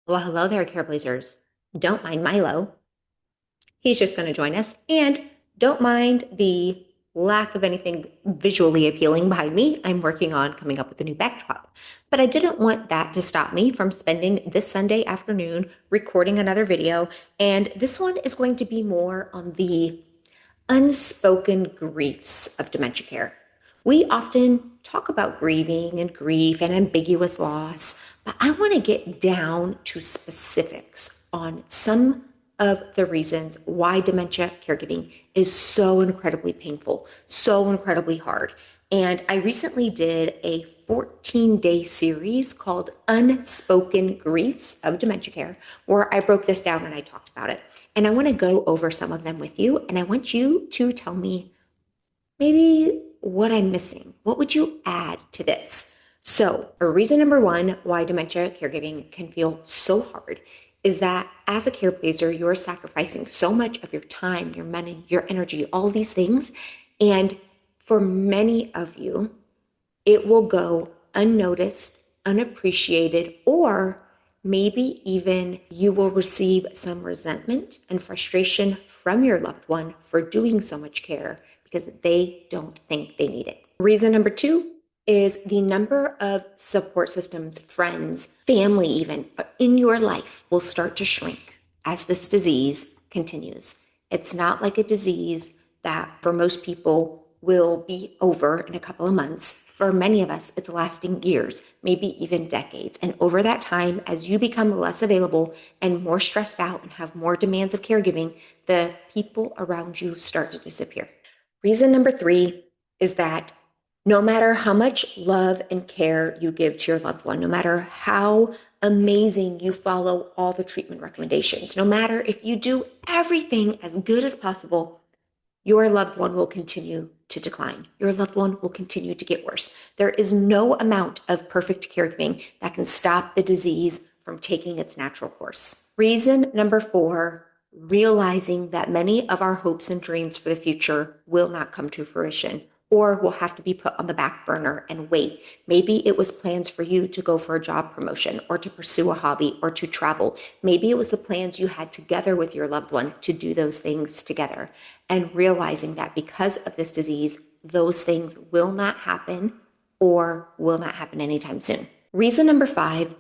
Well, hello there, Careblazers. Don't mind Milo. He's just going to join us. And don't mind the lack of anything visually appealing behind me. I'm working on coming up with a new backdrop. But I didn't want that to stop me from spending this Sunday afternoon recording another video. And this one is going to be more on the unspoken griefs of dementia care. We often talk about grieving and grief and ambiguous loss, but I want to get down to specifics on some of the reasons why dementia caregiving is so incredibly painful, so incredibly hard. And I recently did a 14-day series called Unspoken Griefs of Dementia Care, where I broke this down and I talked about it. And I want to go over some of them with you. And I want you to tell me maybe what I'm missing. What would you add to this? So, reason number one why dementia caregiving can feel so hard is that as a careblazer, you're sacrificing so much of your time, your money, your energy, all these things. And for many of you, it will go unnoticed, unappreciated, or maybe even you will receive some resentment and frustration from your loved one for doing so much care because they don't think they need it. Reason number two is the number of support systems, friends, family, even in your life will start to shrink as this disease continues. It's not like a disease that for most people will be over in a couple of months. For many of us, it's lasting years, maybe even decades. And over that time, as you become less available and more stressed out and have more demands of caregiving, the people around you start to disappear. Reason number three is that no matter how much love and care you give to your loved one, no matter how amazing you follow all the treatment recommendations, no matter if you do everything as good as possible, your loved one will continue to decline. Your loved one will continue to get worse. There is no amount of perfect caregiving that can stop the disease from taking its natural course. Reason number four, realizing that many of our hopes and dreams for the future will not come to fruition or will have to be put on the back burner and wait. Maybe it was plans for you to go for a job promotion or to pursue a hobby or to travel. Maybe it was the plans you had together with your loved one to do those things together. And realizing that because of this disease, those things will not happen or will not happen anytime soon. Reason number five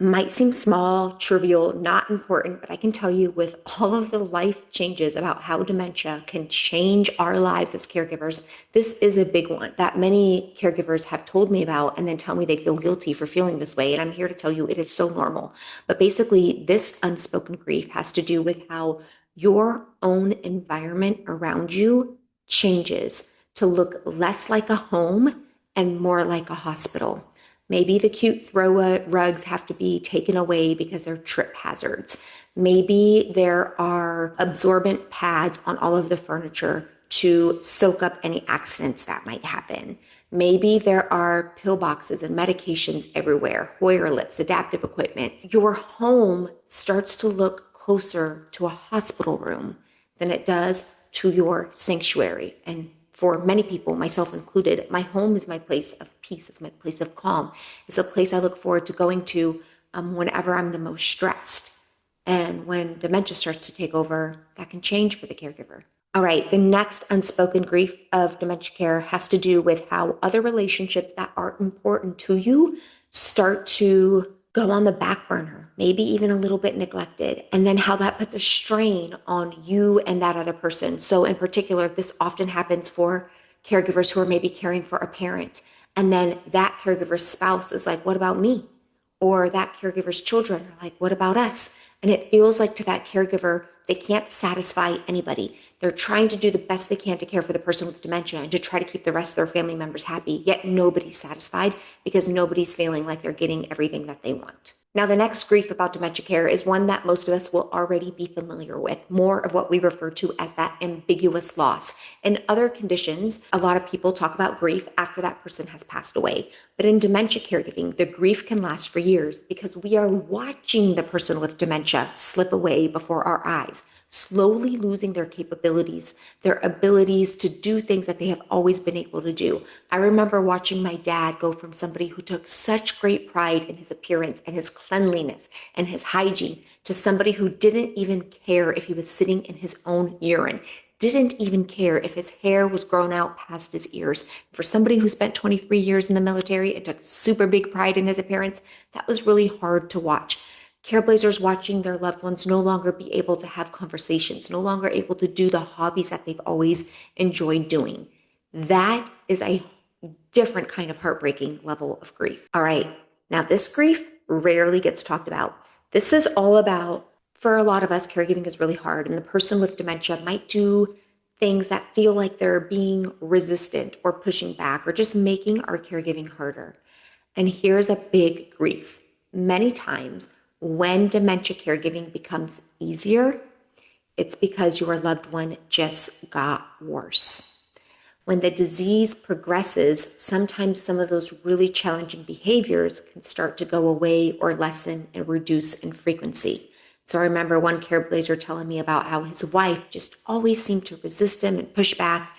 might seem small, trivial, not important, but I can tell you with all of the life changes about how dementia can change our lives as caregivers, this is a big one that many caregivers have told me about and then tell me they feel guilty for feeling this way. And I'm here to tell you it is so normal. But basically, this unspoken grief has to do with how your own environment around you changes to look less like a home and more like a hospital. Maybe the cute throw rugs have to be taken away because they're trip hazards. Maybe there are absorbent pads on all of the furniture to soak up any accidents that might happen. Maybe there are pill boxes and medications everywhere, Hoyer lifts, adaptive equipment. Your home starts to look closer to a hospital room than it does to your sanctuary. And for many people, myself included, my home is my place of peace. It's my place of calm. It's a place I look forward to going to whenever I'm the most stressed. And when dementia starts to take over, that can change for the caregiver. All right, the next unspoken grief of dementia care has to do with how other relationships that are important to you start to go on the back burner, maybe even a little bit neglected, and then how that puts a strain on you and that other person. So, in particular, this often happens for caregivers who are maybe caring for a parent, and then that caregiver's spouse is like, what about me? Or that caregiver's children are like, what about us? And it feels like to that caregiver, they can't satisfy anybody. They're trying to do the best they can to care for the person with dementia and to try to keep the rest of their family members happy, yet nobody's satisfied because nobody's feeling like they're getting everything that they want. Now, the next grief about dementia care is one that most of us will already be familiar with, more of what we refer to as that ambiguous loss. In other conditions, a lot of people talk about grief after that person has passed away. But in dementia caregiving, the grief can last for years because we are watching the person with dementia slip away before our eyes. slowly losing their capabilities, their abilities to do things that they have always been able to do. I remember watching my dad go from somebody who took such great pride in his appearance and his cleanliness and his hygiene to somebody who didn't even care if he was sitting in his own urine, didn't even care if his hair was grown out past his ears. For somebody who spent 23 years in the military and took super big pride in his appearance, that was really hard to watch. Careblazers watching their loved ones no longer be able to have conversations, no longer able to do the hobbies that they've always enjoyed doing. That is a different kind of heartbreaking level of grief. All right, now this grief rarely gets talked about. This is all about, for a lot of us, caregiving is really hard, and the person with dementia might do things that feel like they're being resistant or pushing back or just making our caregiving harder. And here's a big grief. Many times, when dementia caregiving becomes easier, it's because your loved one just got worse. When the disease progresses, sometimes some of those really challenging behaviors can start to go away or lessen and reduce in frequency. So I remember one Careblazer telling me about how his wife just always seemed to resist him and push back.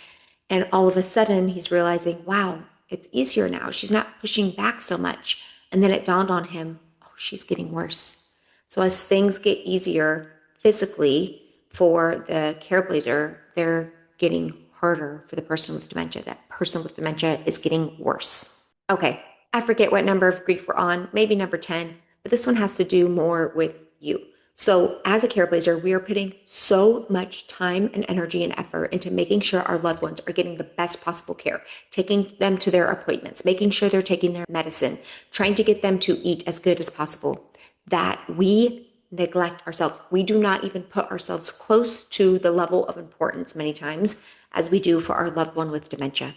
And all of a sudden, he's realizing, wow, it's easier now. She's not pushing back so much. And then it dawned on him, oh, she's getting worse. So as things get easier physically for the Careblazer, they're getting harder for the person with dementia. That person with dementia is getting worse. Okay, I forget what number of grief we're on, maybe number 10, but this one has to do more with you. So as a Careblazer, we are putting so much time and energy and effort into making sure our loved ones are getting the best possible care, taking them to their appointments, making sure they're taking their medicine, trying to get them to eat as good as possible, that we neglect ourselves. We do not even put ourselves close to the level of importance many times as we do for our loved one with dementia.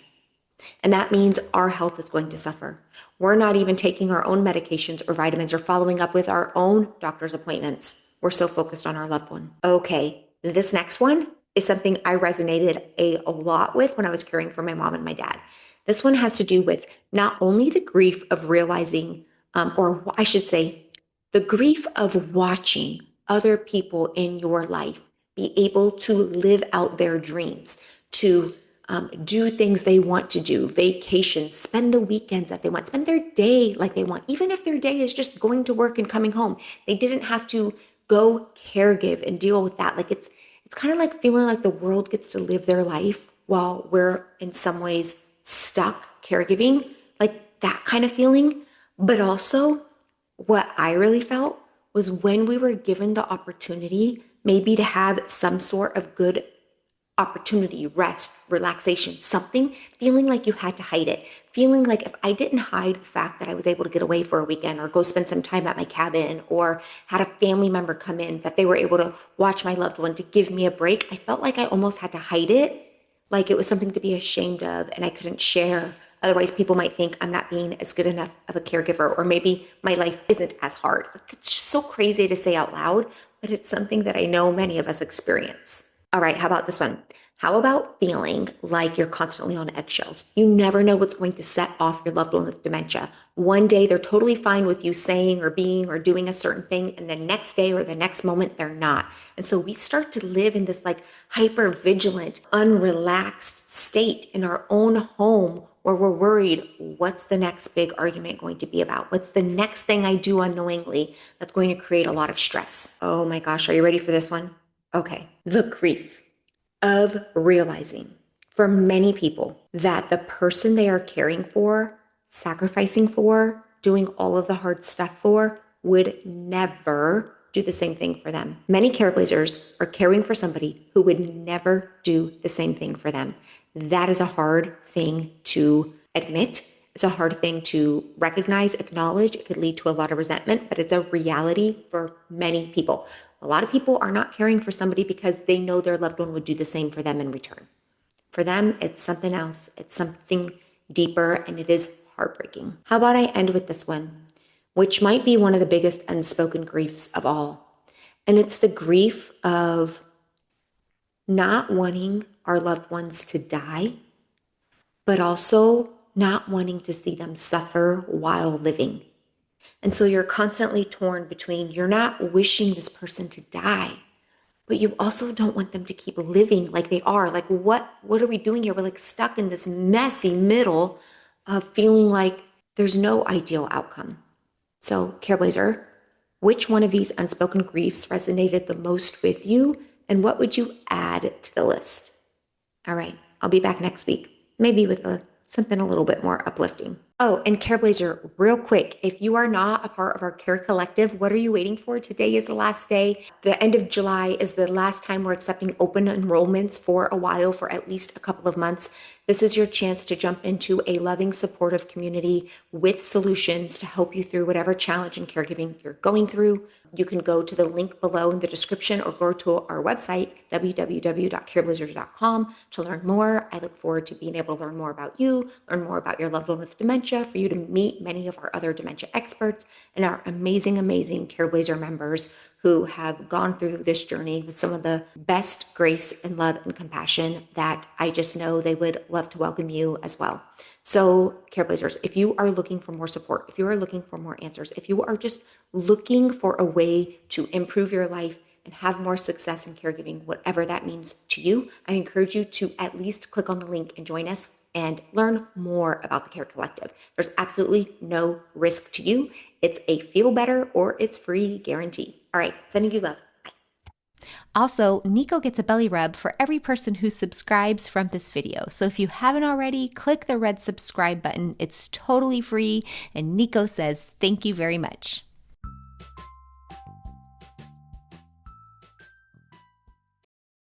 And that means our health is going to suffer. We're not even taking our own medications or vitamins or following up with our own doctor's appointments. We're so focused on our loved one. Okay, this next one is something I resonated a lot with when I was caring for my mom and my dad. This one has to do with not only the grief of realizing, or I should say, the grief of watching other people in your life be able to live out their dreams, to do things they want to do, vacations, spend the weekends that they want, spend their day like they want, even if their day is just going to work and coming home. They didn't have to go caregive and deal with that. Like it's kind of like feeling like the world gets to live their life while we're in some ways stuck caregiving, like that kind of feeling. But also what I really felt was when we were given the opportunity maybe to have some sort of good opportunity, rest, relaxation, something, feeling like you had to hide it, feeling like if I didn't hide the fact that I was able to get away for a weekend or go spend some time at my cabin or had a family member come in, that they were able to watch my loved one to give me a break, I felt like I almost had to hide it, like it was something to be ashamed of and I couldn't share. Otherwise, people might think I'm not being as good enough of a caregiver, or maybe my life isn't as hard. It's just so crazy to say out loud, but it's something that I know many of us experience. All right, how about this one? How about feeling like you're constantly on eggshells? You never know what's going to set off your loved one with dementia. One day they're totally fine with you saying or being or doing a certain thing, and the next day or the next moment they're not. And so we start to live in this like hyper vigilant, unrelaxed state in our own home where we're worried, what's the next big argument going to be about? What's the next thing I do unknowingly that's going to create a lot of stress? Oh my gosh, are you ready for this one? Okay, the grief of realizing for many people that the person they are caring for, sacrificing for, doing all of the hard stuff for, would never do the same thing for them. Many Careblazers are caring for somebody who would never do the same thing for them. That is a hard thing to admit. It's a hard thing to recognize, acknowledge. It could lead to a lot of resentment, but it's a reality for many people. A lot of people are not caring for somebody because they know their loved one would do the same for them in return. For them, it's something else. It's something deeper, and it is heartbreaking. How about I end with this one, which might be one of the biggest unspoken griefs of all. And it's the grief of not wanting our loved ones to die, but also not wanting to see them suffer while living. And so you're constantly torn between, you're not wishing this person to die, but you also don't want them to keep living like they are. Like, what are we doing here? We're like stuck in this messy middle of feeling like there's no ideal outcome. So, Careblazer, which one of these unspoken griefs resonated the most with you, and what would you add to the list? All right, I'll be back next week, maybe with something a little bit more uplifting. Oh, and Careblazer, real quick, if you are not a part of our Care Collective, what are you waiting for? Today is the last day. The end of July is the last time we're accepting open enrollments for a while, for at least a couple of months. This is your chance to jump into a loving, supportive community with solutions to help you through whatever challenge in caregiving you're going through. You can go to the link below in the description or go to our website, www.careblazers.com, to learn more. I look forward to being able to learn more about you, learn more about your loved one with dementia, for you to meet many of our other dementia experts and our amazing, amazing Careblazer members who have gone through this journey with some of the best grace and love and compassion that I just know they would love to welcome you as well. So, Careblazers, if you are looking for more support, if you are looking for more answers, if you are just looking for a way to improve your life and have more success in caregiving, whatever that means to you, I encourage you to at least click on the link and join us and learn more about the Care Collective. There's absolutely no risk to you. It's a feel better or it's free guarantee. All right, sending you love. Also, Nico gets a belly rub for every person who subscribes from this video. So if you haven't already, click the red subscribe button. It's totally free, and Nico says thank you very much.